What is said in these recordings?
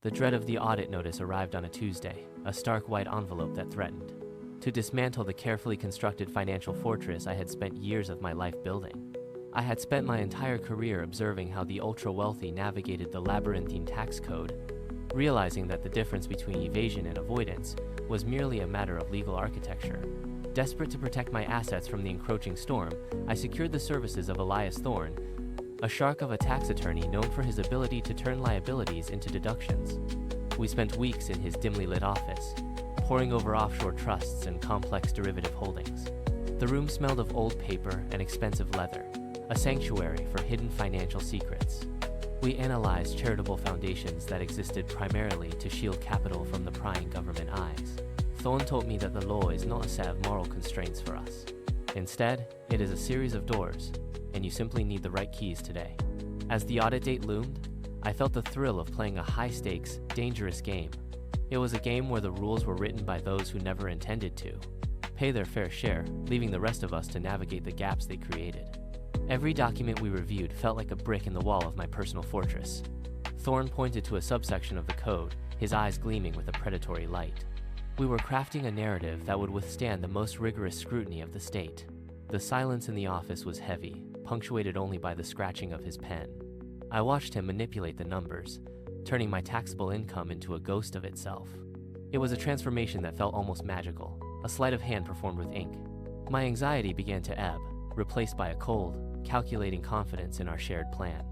The dread of the audit notice arrived on a Tuesday, a stark white envelope that threatened to dismantle the carefully constructed financial fortress I had spent years of my life building. I had spent my entire career observing how the ultra-wealthy navigated the labyrinthine tax code, realizing that the difference between evasion and avoidance was merely a matter of legal architecture. Desperate to protect my assets from the encroaching storm, I secured the services of Elias Thorne, a shark of a tax attorney known for his ability to turn liabilities into deductions. We spent weeks in his dimly lit office, poring over offshore trusts and complex derivative holdings. The room smelled of old paper and expensive leather, a sanctuary for hidden financial secrets. We analyzed charitable foundations that existed primarily to shield capital from the prying government eyes. Thorne told me that the law is not a set of moral constraints for us. Instead, it is a series of doors, and you simply need the right keys today. As the audit date loomed, I felt the thrill of playing a high-stakes, dangerous game. It was a game where the rules were written by those who never intended to pay their fair share, leaving the rest of us to navigate the gaps they created. Every document we reviewed felt like a brick in the wall of my personal fortress. Thorne pointed to a subsection of the code, his eyes gleaming with a predatory light. We were crafting a narrative that would withstand the most rigorous scrutiny of the state. The silence in the office was heavy, punctuated only by the scratching of his pen. I watched him manipulate the numbers, turning my taxable income into a ghost of itself. It was a transformation that felt almost magical, a sleight of hand performed with ink. My anxiety began to ebb, replaced by a cold, calculating confidence in our shared plan.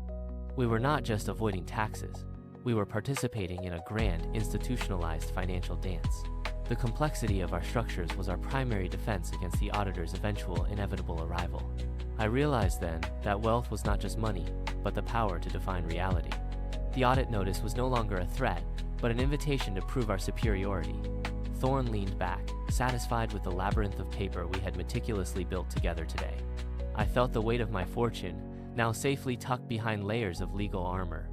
We were not just avoiding taxes, we were participating in a grand, institutionalized financial dance. The complexity of our structures was our primary defense against the auditor's eventual inevitable arrival. I realized then that wealth was not just money, but the power to define reality. The audit notice was no longer a threat, but an invitation to prove our superiority. Thorne leaned back, satisfied with the labyrinth of paper we had meticulously built together today. I felt the weight of my fortune, now safely tucked behind layers of legal armor.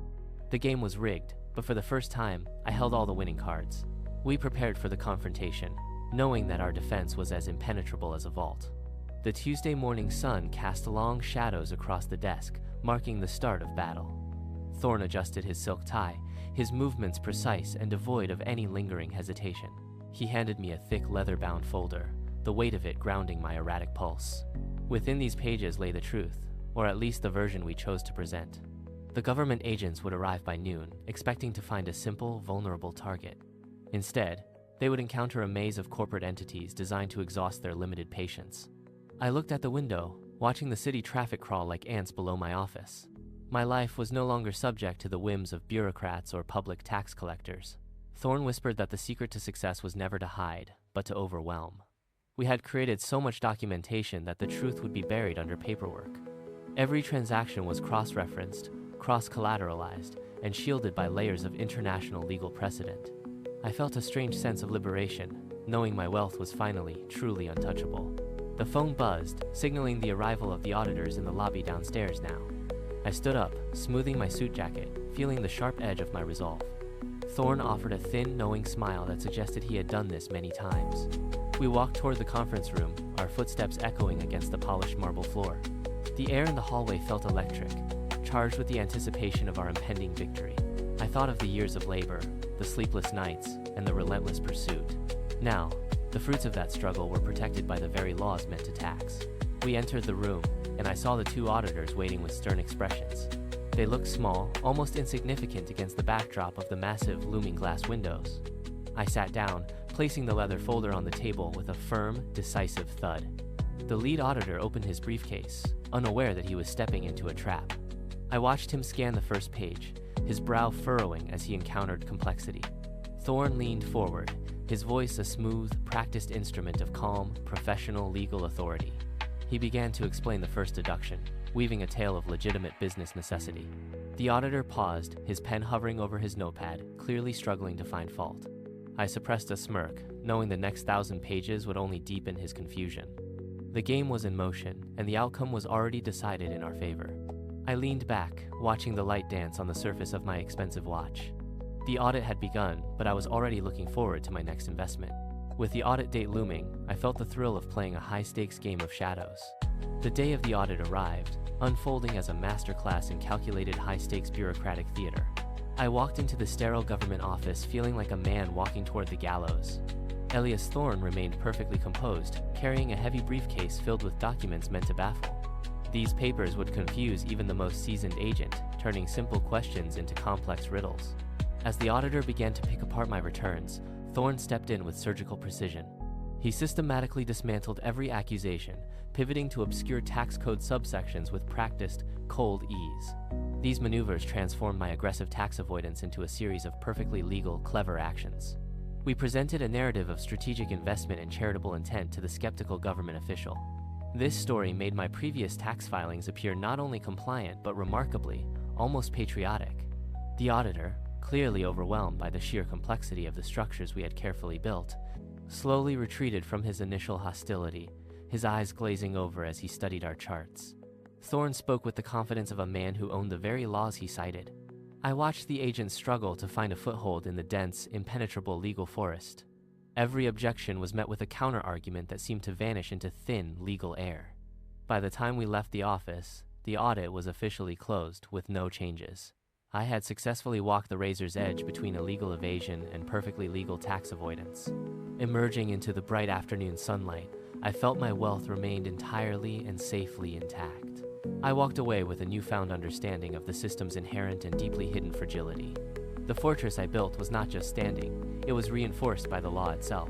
The game was rigged, but for the first time, I held all the winning cards. We prepared for the confrontation, knowing that our defense was as impenetrable as a vault. The Tuesday morning sun cast long shadows across the desk, marking the start of battle. Thorne adjusted his silk tie, his movements precise and devoid of any lingering hesitation. He handed me a thick leather-bound folder, the weight of it grounding my erratic pulse. Within these pages lay the truth, or at least the version we chose to present. The government agents would arrive by noon, expecting to find a simple, vulnerable target. Instead, they would encounter a maze of corporate entities designed to exhaust their limited patience. I looked at the window, watching the city traffic crawl like ants below my office. My life was no longer subject to the whims of bureaucrats or public tax collectors. Thorne whispered that the secret to success was never to hide, but to overwhelm. We had created so much documentation that the truth would be buried under paperwork. Every transaction was cross-referenced, cross-collateralized, and shielded by layers of international legal precedent. I felt a strange sense of liberation, knowing my wealth was finally, truly untouchable. The phone buzzed, signaling the arrival of the auditors in the lobby downstairs now. I stood up, smoothing my suit jacket, feeling the sharp edge of my resolve. Thorne offered a thin, knowing smile that suggested he had done this many times. We walked toward the conference room, our footsteps echoing against the polished marble floor. The air in the hallway felt electric, charged with the anticipation of our impending victory. I thought of the years of labor, the sleepless nights, and the relentless pursuit. Now, the fruits of that struggle were protected by the very laws meant to tax. We entered the room, and I saw the two auditors waiting with stern expressions. They looked small, almost insignificant against the backdrop of the massive, looming glass windows. I sat down, placing the leather folder on the table with a firm, decisive thud. The lead auditor opened his briefcase, unaware that he was stepping into a trap. I watched him scan the first page, his brow furrowing as he encountered complexity. Thorne leaned forward, his voice a smooth, practiced instrument of calm, professional legal authority. He began to explain the first deduction, weaving a tale of legitimate business necessity. The auditor paused, his pen hovering over his notepad, clearly struggling to find fault. I suppressed a smirk, knowing the next 1,000 pages would only deepen his confusion. The game was in motion, and the outcome was already decided in our favor. I leaned back, watching the light dance on the surface of my expensive watch. The audit had begun, but I was already looking forward to my next investment. With the audit date looming, I felt the thrill of playing a high-stakes game of shadows. The day of the audit arrived, unfolding as a masterclass in calculated high-stakes bureaucratic theater. I walked into the sterile government office feeling like a man walking toward the gallows. Elias Thorne remained perfectly composed, carrying a heavy briefcase filled with documents meant to baffle. These papers would confuse even the most seasoned agent, turning simple questions into complex riddles. As the auditor began to pick apart my returns, Thorne stepped in with surgical precision. He systematically dismantled every accusation, pivoting to obscure tax code subsections with practiced, cold ease. These maneuvers transformed my aggressive tax avoidance into a series of perfectly legal, clever actions. We presented a narrative of strategic investment and charitable intent to the skeptical government official. This story made my previous tax filings appear not only compliant but remarkably, almost patriotic. The auditor, clearly overwhelmed by the sheer complexity of the structures we had carefully built, slowly retreated from his initial hostility, his eyes glazing over as he studied our charts. Thorne spoke with the confidence of a man who owned the very laws he cited. I watched the agent struggle to find a foothold in the dense, impenetrable legal forest. Every objection was met with a counter-argument that seemed to vanish into thin, legal air. By the time we left the office, the audit was officially closed with no changes. I had successfully walked the razor's edge between illegal evasion and perfectly legal tax avoidance. Emerging into the bright afternoon sunlight, I felt my wealth remained entirely and safely intact. I walked away with a newfound understanding of the system's inherent and deeply hidden fragility. The fortress I built was not just standing, it was reinforced by the law itself.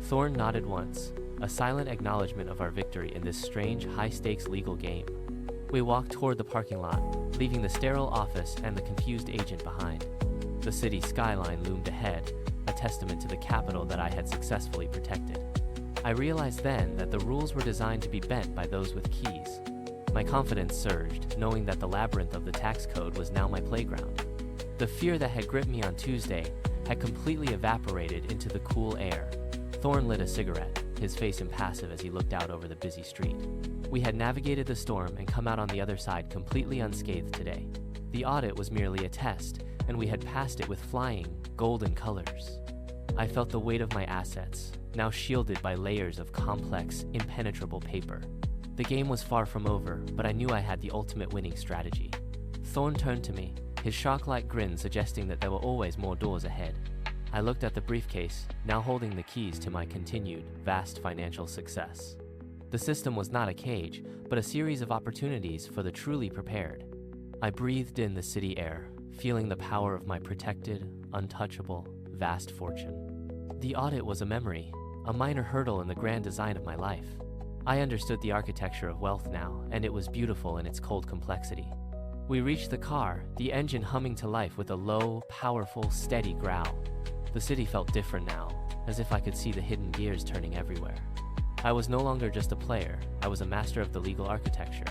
Thorne nodded once, a silent acknowledgement of our victory in this strange, high-stakes legal game. We walked toward the parking lot, leaving the sterile office and the confused agent behind. The city skyline loomed ahead, a testament to the capital that I had successfully protected. I realized then that the rules were designed to be bent by those with keys. My confidence surged, knowing that the labyrinth of the tax code was now my playground. The fear that had gripped me on Tuesday had completely evaporated into the cool air. Thorne lit a cigarette, his face impassive as he looked out over the busy street. We had navigated the storm and come out on the other side completely unscathed today. The audit was merely a test, and we had passed it with flying, golden colors. I felt the weight of my assets, now shielded by layers of complex, impenetrable paper. The game was far from over, but I knew I had the ultimate winning strategy. Thorne turned to me, his shark-like grin suggesting that there were always more doors ahead. I looked at the briefcase, now holding the keys to my continued, vast financial success. The system was not a cage, but a series of opportunities for the truly prepared. I breathed in the city air, feeling the power of my protected, untouchable, vast fortune. The audit was a memory, a minor hurdle in the grand design of my life. I understood the architecture of wealth now, and it was beautiful in its cold complexity. We reached the car, the engine humming to life with a low, powerful, steady growl. The city felt different now, as if I could see the hidden gears turning everywhere. I was no longer just a player, I was a master of the legal architecture.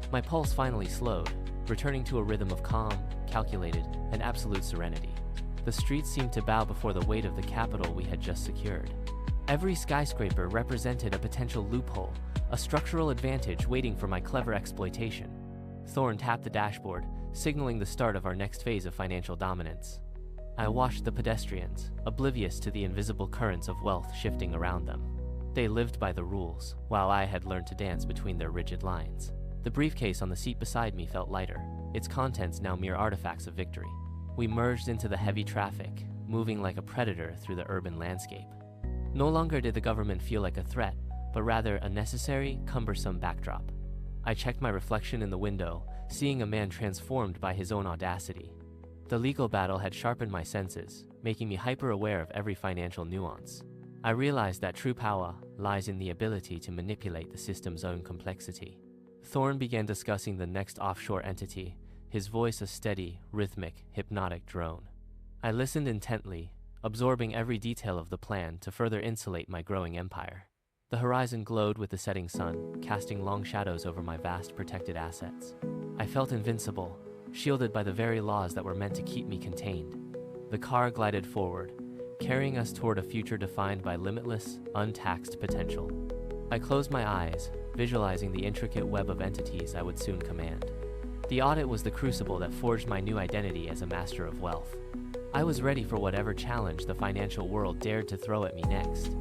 My pulse finally slowed, returning to a rhythm of calm, calculated, and absolute serenity. The streets seemed to bow before the weight of the capital we had just secured. Every skyscraper represented a potential loophole, a structural advantage waiting for my clever exploitation. Thorne tapped the dashboard, signaling the start of our next phase of financial dominance. I watched the pedestrians, oblivious to the invisible currents of wealth shifting around them. They lived by the rules, while I had learned to dance between their rigid lines. The briefcase on the seat beside me felt lighter, its contents now mere artifacts of victory. We merged into the heavy traffic, moving like a predator through the urban landscape. No longer did the government feel like a threat, but rather a necessary, cumbersome backdrop. I checked my reflection in the window, seeing a man transformed by his own audacity. The legal battle had sharpened my senses, making me hyper-aware of every financial nuance. I realized that true power lies in the ability to manipulate the system's own complexity. Thorne began discussing the next offshore entity, his voice a steady, rhythmic, hypnotic drone. I listened intently, absorbing every detail of the plan to further insulate my growing empire. The horizon glowed with the setting sun, casting long shadows over my vast protected assets. I felt invincible, shielded by the very laws that were meant to keep me contained. The car glided forward, carrying us toward a future defined by limitless, untaxed potential. I closed my eyes, visualizing the intricate web of entities I would soon command. The audit was the crucible that forged my new identity as a master of wealth. I was ready for whatever challenge the financial world dared to throw at me next.